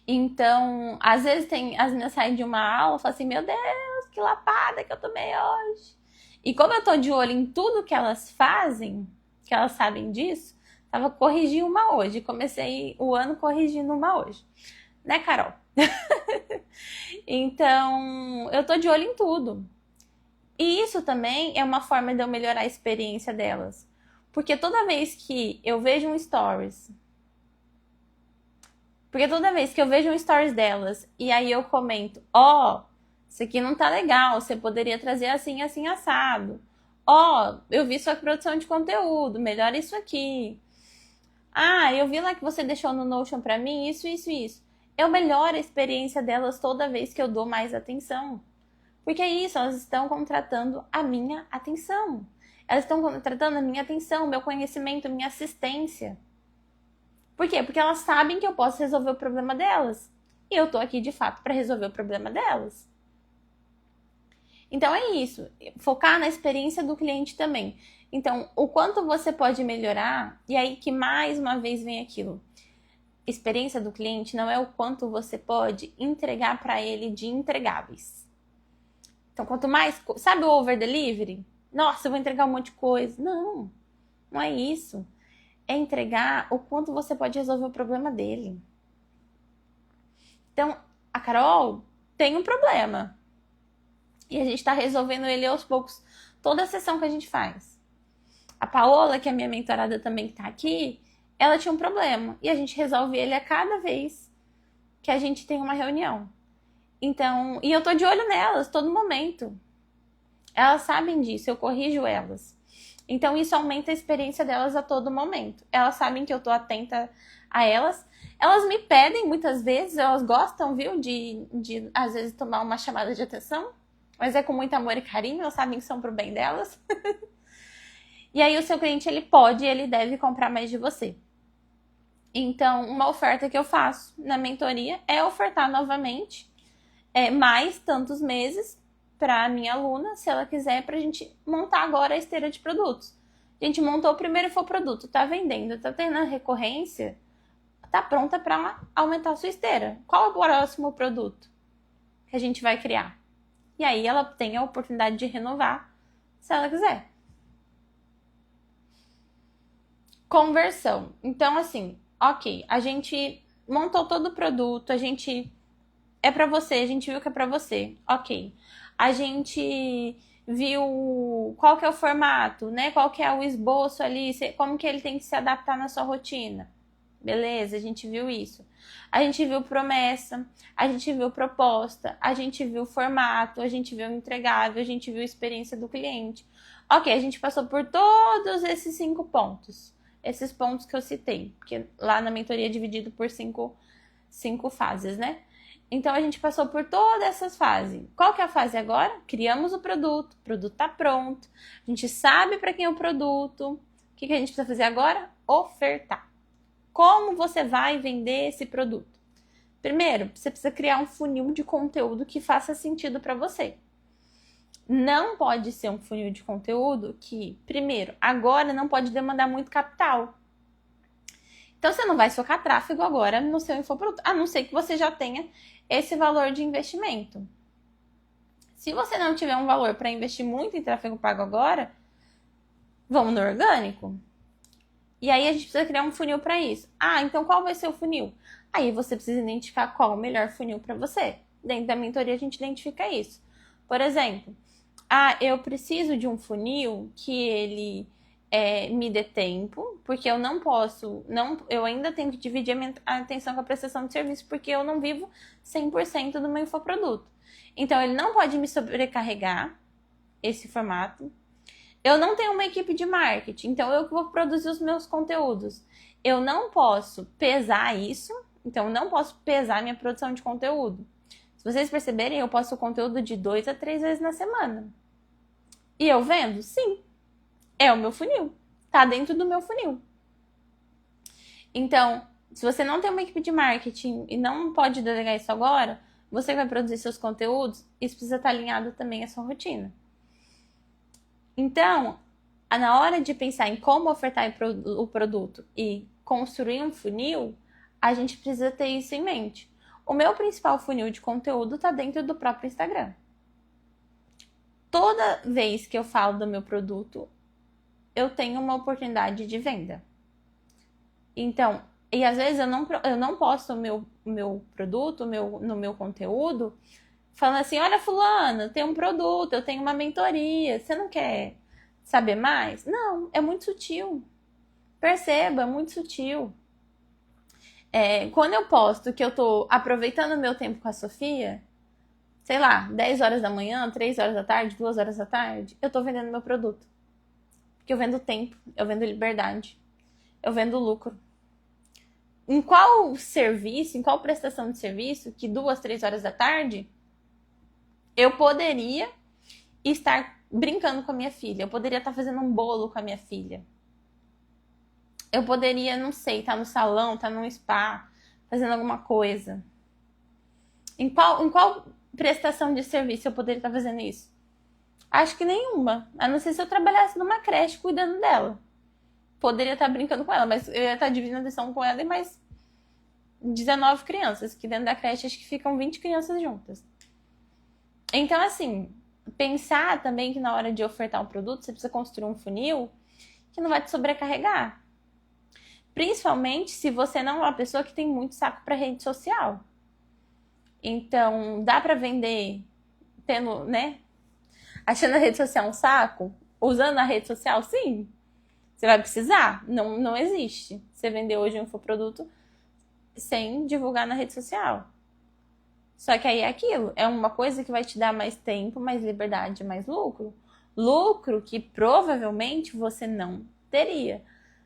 Então, às vezes as meninas saem de uma aula e falam assim, meu Deus, que lapada que eu tomei hoje. E como eu tô de olho em tudo que elas fazem, que elas sabem disso, tava corrigindo uma hoje. Comecei o ano corrigindo uma hoje. Né, Carol? Então, eu tô de olho em tudo. E isso também é uma forma de eu melhorar a experiência delas. Porque toda vez que eu vejo um stories delas e aí eu comento, isso aqui não tá legal, você poderia trazer assim, assim, assado. Eu vi sua produção de conteúdo, melhora isso aqui. Eu vi lá que você deixou no Notion pra mim, isso. Eu melhoro a experiência delas toda vez que eu dou mais atenção. Porque é isso, elas estão contratando a minha atenção. Elas estão contratando a minha atenção, meu conhecimento, minha assistência. Por quê? Porque elas sabem que eu posso resolver o problema delas. E eu tô aqui, de fato, para resolver o problema delas. Então é isso, focar na experiência do cliente também. Então, o quanto você pode melhorar, e aí que mais uma vez vem aquilo. Experiência do cliente não é o quanto você pode entregar para ele de entregáveis. Então, quanto mais... Sabe o over delivery? Nossa, eu vou entregar um monte de coisa. Não é isso. É entregar o quanto você pode resolver o problema dele. Então, a Carol tem um problema. E a gente está resolvendo ele aos poucos, toda a sessão que a gente faz. A Paola, que é minha mentorada também que tá aqui, ela tinha um problema. E a gente resolve ele a cada vez que a gente tem uma reunião. Então, e eu tô de olho nelas todo momento. Elas sabem disso, eu corrijo elas. Então, isso aumenta a experiência delas a todo momento. Elas sabem que eu tô atenta a elas. Elas me pedem muitas vezes, elas gostam, viu, de às vezes tomar uma chamada de atenção. Mas é com muito amor e carinho, elas sabem que são pro bem delas. E aí o seu cliente, ele deve comprar mais de você. Então, uma oferta que eu faço na mentoria é ofertar novamente mais tantos meses para a minha aluna, se ela quiser, para a gente montar agora a esteira de produtos. A gente montou o primeiro infoproduto, tá vendendo, tá tendo a recorrência, tá pronta para aumentar a sua esteira. Qual é o próximo produto que a gente vai criar? E aí ela tem a oportunidade de renovar, se ela quiser. Conversão. Então, assim, ok, a gente montou todo o produto, a gente... É pra você, a gente viu que é pra você. Ok. A gente viu qual que é o formato, né? Qual que é o esboço ali, como que ele tem que se adaptar na sua rotina. Beleza, a gente viu isso. A gente viu promessa, a gente viu proposta, a gente viu formato, a gente viu entregável, a gente viu experiência do cliente. Ok, a gente passou por todos esses 5 pontos. Esses pontos que eu citei, porque lá na mentoria é dividido por cinco fases, né? Então, a gente passou por todas essas fases. Qual que é a fase agora? Criamos o produto tá pronto, a gente sabe para quem é o produto. O que a gente precisa fazer agora? Ofertar. Como você vai vender esse produto? Primeiro, você precisa criar um funil de conteúdo que faça sentido para você. Não pode ser um funil de conteúdo que, primeiro, agora não pode demandar muito capital. Então, você não vai socar tráfego agora no seu infoproduto, a não ser que você já tenha esse valor de investimento. Se você não tiver um valor para investir muito em tráfego pago agora, vamos no orgânico. E aí a gente precisa criar um funil para isso. Ah, então qual vai ser o funil? Aí você precisa identificar qual o melhor funil para você. Dentro da mentoria a gente identifica isso. Por exemplo, eu preciso de um funil que ele me dê tempo, porque eu não posso, eu ainda tenho que dividir a atenção com a prestação de serviço, porque eu não vivo 100% do meu infoproduto. Então, ele não pode me sobrecarregar, esse formato. Eu não tenho uma equipe de marketing, então eu vou produzir os meus conteúdos. Eu não posso pesar isso, então eu não posso pesar minha produção de conteúdo. Se vocês perceberem, eu posto conteúdo de 2 a 3 vezes na semana. E eu vendo? Sim. É o meu funil. Tá dentro do meu funil. Então, se você não tem uma equipe de marketing e não pode delegar isso agora, você vai produzir seus conteúdos, isso precisa estar alinhado também à sua rotina. Então, na hora de pensar em como ofertar o produto e construir um funil, a gente precisa ter isso em mente. O meu principal funil de conteúdo está dentro do próprio Instagram. Toda vez que eu falo do meu produto, eu tenho uma oportunidade de venda. Então, e às vezes eu não posto o meu produto no meu conteúdo falando assim, olha fulano, eu tenho um produto, eu tenho uma mentoria, você não quer saber mais? Não, é muito sutil. Perceba, é muito sutil. Quando eu posto que eu tô aproveitando o meu tempo com a Sofia, sei lá, 10 horas da manhã, 3 horas da tarde, 2 horas da tarde, eu tô vendendo meu produto. Porque eu vendo tempo, eu vendo liberdade, eu vendo lucro. Em qual serviço, em qual prestação de serviço, que 2, 3 horas da tarde, eu poderia estar brincando com a minha filha, eu poderia estar fazendo um bolo com a minha filha. Eu poderia, não sei, estar no salão, estar num spa, fazendo alguma coisa. Em qual prestação de serviço eu poderia estar fazendo isso? Acho que nenhuma. A não ser se eu trabalhasse numa creche cuidando dela. Poderia estar brincando com ela, mas eu ia estar dividindo atenção com ela e mais 19 crianças, que dentro da creche acho que ficam 20 crianças juntas. Então, assim, pensar também que na hora de ofertar um produto, você precisa construir um funil que não vai te sobrecarregar. Principalmente se você não é uma pessoa que tem muito saco para rede social. Então, dá para vender tendo, né? Achando a rede social um saco? Usando a rede social, sim. Você vai precisar. Não existe. Você vender hoje um infoproduto sem divulgar na rede social. Só que aí é aquilo. É uma coisa que vai te dar mais tempo, mais liberdade, mais lucro. Lucro que provavelmente você não teria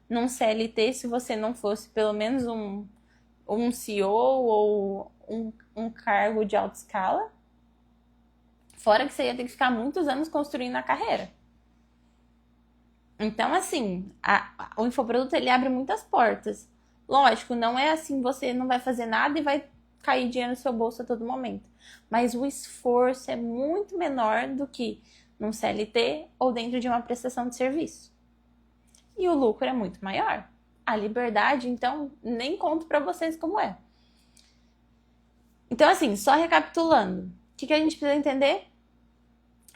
num CLT se você não fosse pelo menos um CEO ou um cargo de alta escala. Fora que você ia ter que ficar muitos anos construindo a carreira. Então, assim, o infoproduto ele abre muitas portas. Lógico, não é assim, você não vai fazer nada e vai cair dinheiro no seu bolso a todo momento. Mas o esforço é muito menor do que num CLT ou dentro de uma prestação de serviço. E o lucro é muito maior. A liberdade, então, nem conto para vocês como é. Então, assim, só recapitulando. O que a gente precisa entender?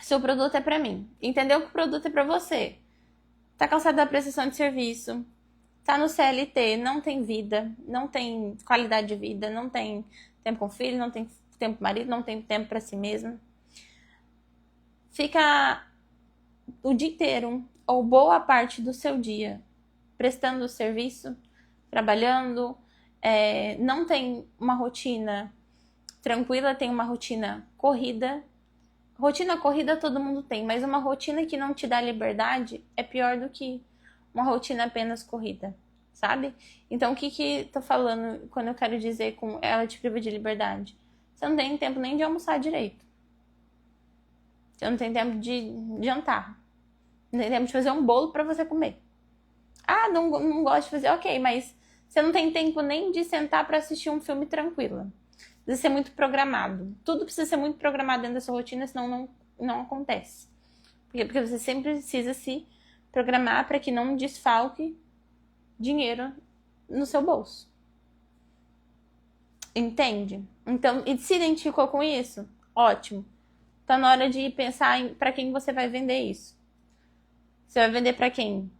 Se o produto é para mim. Entender que o produto é para você. Tá cansado da prestação de serviço. Tá no CLT, não tem vida, não tem qualidade de vida, não tem tempo com o filho, não tem tempo com o marido, não tem tempo para si mesmo. Fica o dia inteiro, ou boa parte do seu dia, prestando o serviço, trabalhando, não tem uma rotina tranquila, tem uma rotina corrida. Rotina corrida todo mundo tem, mas uma rotina que não te dá liberdade é pior do que uma rotina apenas corrida, sabe? Então, o que tô falando quando eu quero dizer com ela te priva de liberdade? Você não tem tempo nem de almoçar direito. Você não tem tempo de jantar. Não tem tempo de fazer um bolo para você comer. Ah, não gosto de fazer, ok, mas você não tem tempo nem de sentar para assistir um filme tranquila. Precisa ser muito programado. Tudo precisa ser muito programado dentro da sua rotina, senão não acontece. Por quê? Porque você sempre precisa se programar para que não desfalque dinheiro no seu bolso. Entende? Então, e se identificou com isso? Ótimo. Tá na hora de pensar para quem você vai vender isso. Você vai vender para quem?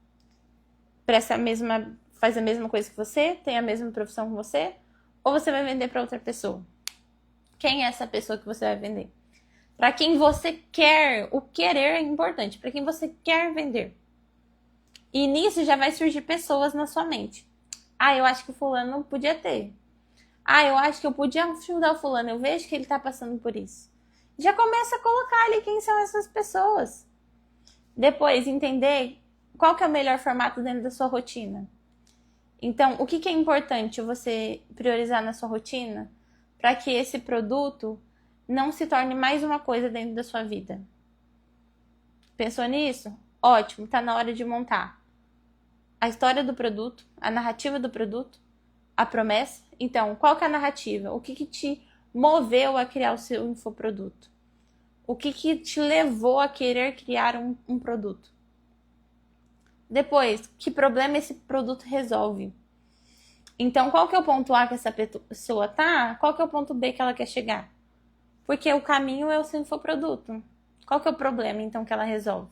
Faz a mesma coisa que você, tem a mesma profissão que você, ou você vai vender para outra pessoa? Quem é essa pessoa que você vai vender? Para quem você quer, o querer é importante, para quem você quer vender. E nisso já vai surgir pessoas na sua mente. Ah, eu acho que o fulano não podia ter. Ah, eu acho que eu podia ajudar o fulano, eu vejo que ele tá passando por isso. Já começa a colocar ali quem são essas pessoas. Depois, entender qual que é o melhor formato dentro da sua rotina. Então, o que é importante você priorizar na sua rotina para que esse produto não se torne mais uma coisa dentro da sua vida? Pensou nisso? Ótimo, tá na hora de montar a história do produto, a narrativa do produto, a promessa. Então, qual que é a narrativa? O que te moveu a criar o seu infoproduto? O que te levou a querer criar um produto? Depois, que problema esse produto resolve? Então, qual que é o ponto A que essa pessoa tá? Qual que é o ponto B que ela quer chegar? Porque o caminho é o seu infoproduto. Qual que é o problema, então, que ela resolve?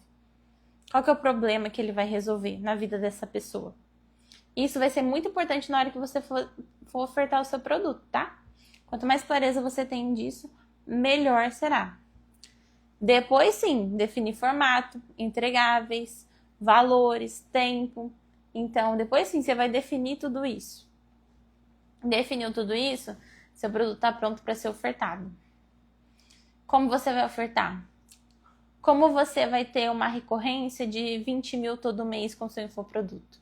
Qual que é o problema que ele vai resolver na vida dessa pessoa? Isso vai ser muito importante na hora que você for ofertar o seu produto, tá? Quanto mais clareza você tem disso, melhor será. Depois, sim, definir formato, entregáveis, valores, tempo. Então, depois sim, você vai definir tudo isso. Definiu tudo isso, seu produto está pronto para ser ofertado. Como você vai ofertar? Como você vai ter uma recorrência de 20 mil todo mês com seu infoproduto?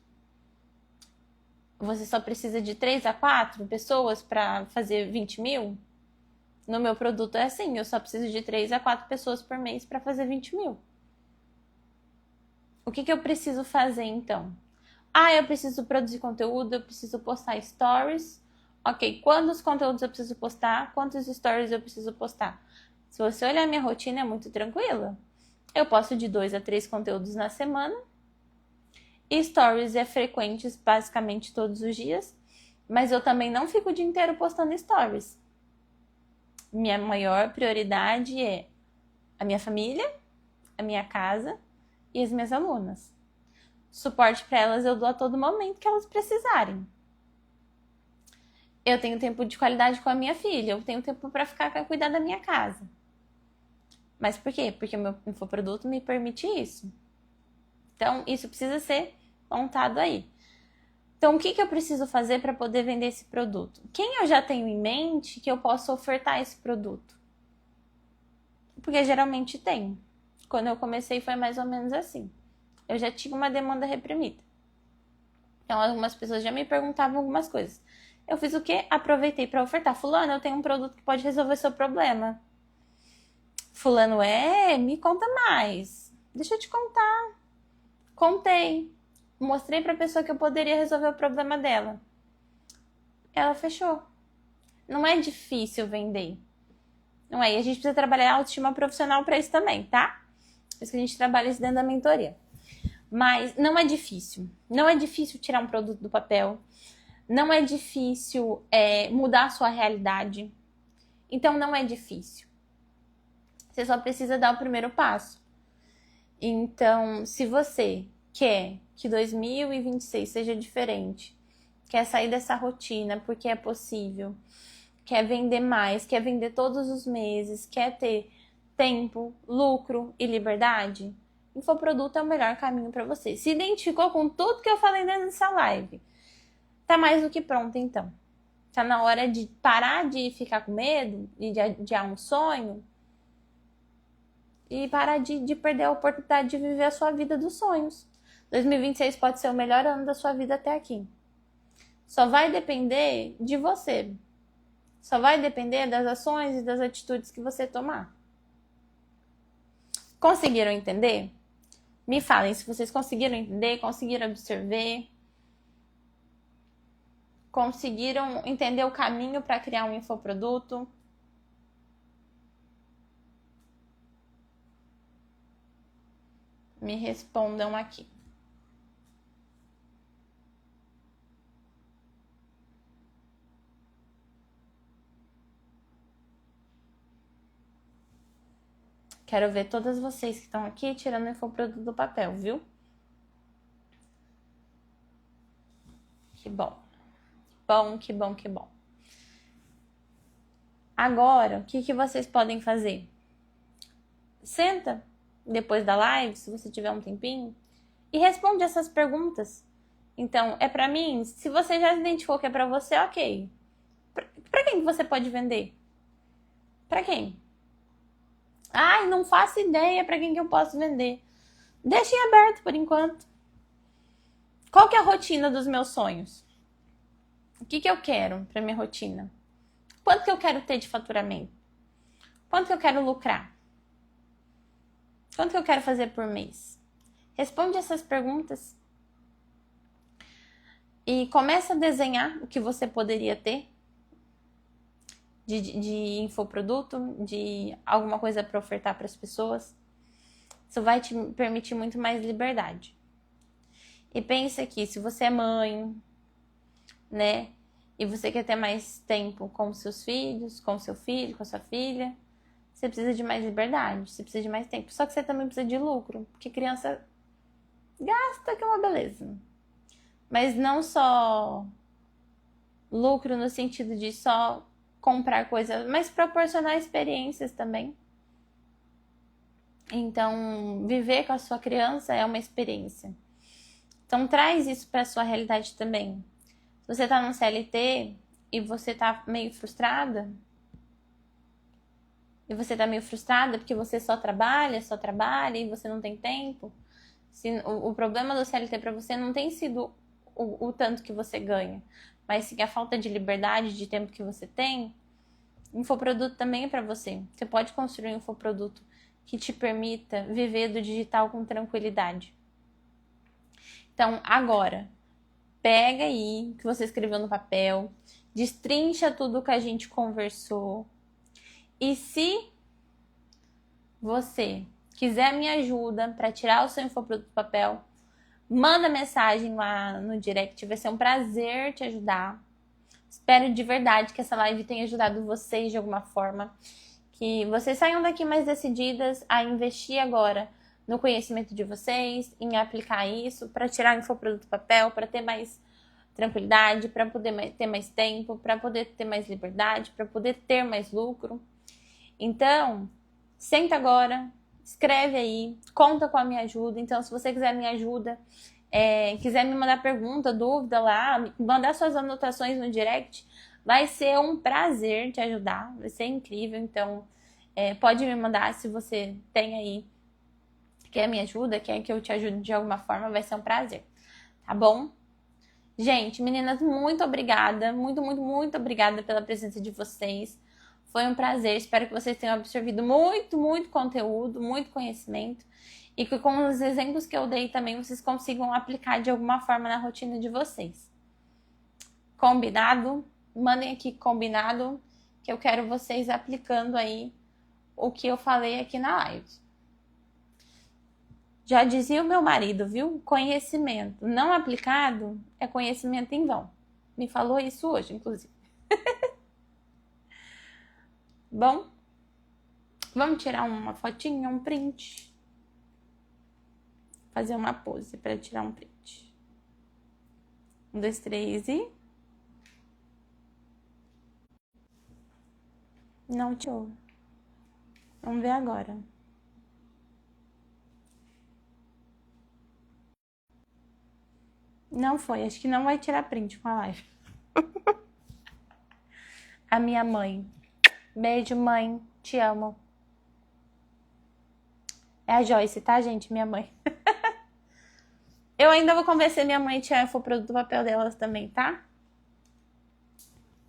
Você só precisa de 3 a 4 pessoas para fazer 20 mil? No meu produto é assim, eu só preciso de 3 a 4 pessoas por mês para fazer 20 mil. O que eu preciso fazer então? Ah, eu preciso produzir conteúdo, eu preciso postar stories. Ok, quantos conteúdos eu preciso postar? Quantos stories eu preciso postar? Se você olhar minha rotina, é muito tranquila. Eu posto de 2 a 3 conteúdos na semana. E stories é frequentes basicamente todos os dias. Mas eu também não fico o dia inteiro postando stories. Minha maior prioridade é a minha família, a minha casa e as minhas alunas. Suporte para elas eu dou a todo momento que elas precisarem. Eu tenho tempo de qualidade com a minha filha, eu tenho tempo para cuidar da minha casa. Mas por quê? Porque o meu infoproduto me permite isso. Então, isso precisa ser montado aí. Então, o que eu preciso fazer para poder vender esse produto? Quem eu já tenho em mente que eu possa ofertar esse produto? Porque geralmente tem. Quando eu comecei foi mais ou menos assim. Eu já tinha uma demanda reprimida. Então, algumas pessoas já me perguntavam algumas coisas. Eu fiz o quê? Aproveitei para ofertar. Fulano, eu tenho um produto que pode resolver seu problema. Fulano, me conta mais. Deixa eu te contar. Contei. Mostrei para a pessoa que eu poderia resolver o problema dela. Ela fechou. Não é difícil vender. Não é? E a gente precisa trabalhar a autoestima profissional para isso também, tá? Por isso que a gente trabalha isso dentro da mentoria. Mas não é difícil. Não é difícil tirar um produto do papel. Não é difícil mudar a sua realidade. Então, não é difícil. Você só precisa dar o primeiro passo. Então, se você quer que 2026 seja diferente, quer sair dessa rotina porque é possível, quer vender mais, quer vender todos os meses, quer ter tempo, lucro e liberdade, infoproduto é o melhor caminho para você. Se identificou com tudo que eu falei dentro dessa live? Tá mais do que pronta, então. Tá na hora de parar de ficar com medo e de adiar um sonho e parar de perder a oportunidade de viver a sua vida dos sonhos. 2026 pode ser o melhor ano da sua vida até aqui. Só vai depender de você. Só vai depender das ações e das atitudes que você tomar. Conseguiram entender? Me falem se vocês conseguiram entender, conseguiram absorver, conseguiram entender o caminho para criar um infoproduto. Me respondam aqui. Quero ver todas vocês que estão aqui tirando o infoproduto do papel, viu? Que bom. Que bom. Agora, o que vocês podem fazer? Senta depois da live, se você tiver um tempinho, e responde essas perguntas. Então, é pra mim? Se você já identificou que é pra você, ok. Pra quem você pode vender? Pra quem? Ai, não faço ideia pra quem que eu posso vender. Deixem aberto por enquanto. Qual que é a rotina dos meus sonhos? O que eu quero pra minha rotina? Quanto que eu quero ter de faturamento? Quanto que eu quero lucrar? Quanto que eu quero fazer por mês? Responde essas perguntas. E começa a desenhar o que você poderia ter de infoproduto, de alguma coisa para ofertar para as pessoas. Isso vai te permitir muito mais liberdade. E pensa que se você é mãe, né? E você quer ter mais tempo com seus filhos, com seu filho, com a sua filha, você precisa de mais liberdade, você precisa de mais tempo. Só que você também precisa de lucro, porque criança gasta que é uma beleza. Mas não só lucro no sentido de só comprar coisas, mas proporcionar experiências também. Então, viver com a sua criança é uma experiência. Então, traz isso para a sua realidade também. Se você tá no CLT e você tá meio frustrada, porque você só trabalha e você não tem tempo, o problema do CLT para você não tem sido o tanto que você ganha, mas sim a falta de liberdade, de tempo que você tem, infoproduto também é para você. Você pode construir um infoproduto que te permita viver do digital com tranquilidade. Então, agora, pega aí o que você escreveu no papel, destrincha tudo que a gente conversou. E se você quiser a minha ajuda para tirar o seu infoproduto do papel, manda mensagem lá no direct, vai ser um prazer te ajudar. Espero de verdade que essa live tenha ajudado vocês de alguma forma, que vocês saiam daqui mais decididas a investir agora no conhecimento de vocês, em aplicar isso para tirar o infoproduto do papel, para ter mais tranquilidade, para poder ter mais tempo, para poder ter mais liberdade, para poder ter mais lucro. Então, senta agora, escreve aí, conta com a minha ajuda. Então, se você quiser minha ajuda, quiser me mandar pergunta, dúvida lá, mandar suas anotações no direct, vai ser um prazer te ajudar, vai ser incrível. Então, pode me mandar se você tem aí, quer me ajuda, quer que eu te ajude de alguma forma, vai ser um prazer, tá bom? Gente, meninas, muito obrigada, muito obrigada pela presença de vocês. Foi um prazer, espero que vocês tenham absorvido muito conteúdo, muito conhecimento e que com os exemplos que eu dei também vocês consigam aplicar de alguma forma na rotina de vocês. Combinado? Mandem aqui combinado que eu quero vocês aplicando aí o que eu falei aqui na live. Já dizia o meu marido, viu? Conhecimento não aplicado é conhecimento em vão. Me falou isso hoje, inclusive. Bom, vamos tirar uma fotinha, um print. Fazer uma pose para tirar um print. 1, 2, 3 e... Não tirou. Vamos ver agora. Não foi, acho que não vai tirar print com a live. A minha mãe. Beijo, mãe. Te amo. É a Joyce, tá, gente? Minha mãe. Eu ainda vou convencer minha mãe a tirar o produto do papel delas também, tá?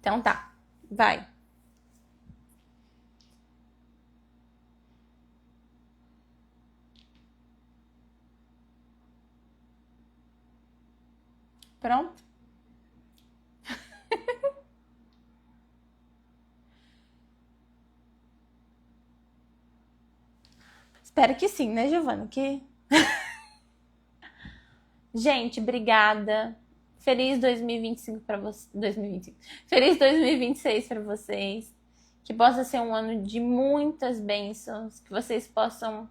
Então tá. Vai. Pronto? Espero que sim, né, Giovana? Que... Gente, obrigada. Feliz 2025 para vocês. 2025. Feliz 2026 para vocês. Que possa ser um ano de muitas bênçãos. Que vocês possam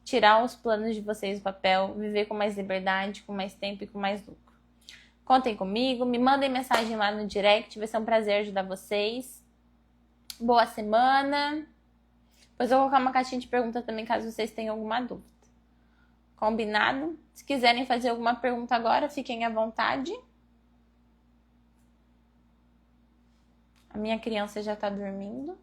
tirar os planos de vocês do papel, viver com mais liberdade, com mais tempo e com mais lucro. Contem comigo, me mandem mensagem lá no direct, vai ser um prazer ajudar vocês. Boa semana. Depois eu vou colocar uma caixinha de pergunta também, caso vocês tenham alguma dúvida. Combinado? Se quiserem fazer alguma pergunta agora, fiquem à vontade. A minha criança já tá dormindo.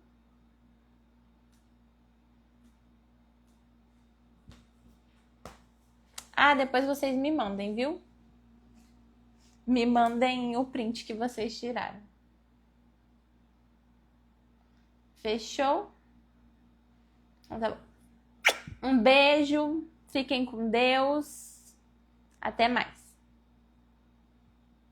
Ah, depois vocês me mandem, viu? Me mandem o print que vocês tiraram. Fechou? Então tá bom. Um beijo. Fiquem com Deus. Até mais.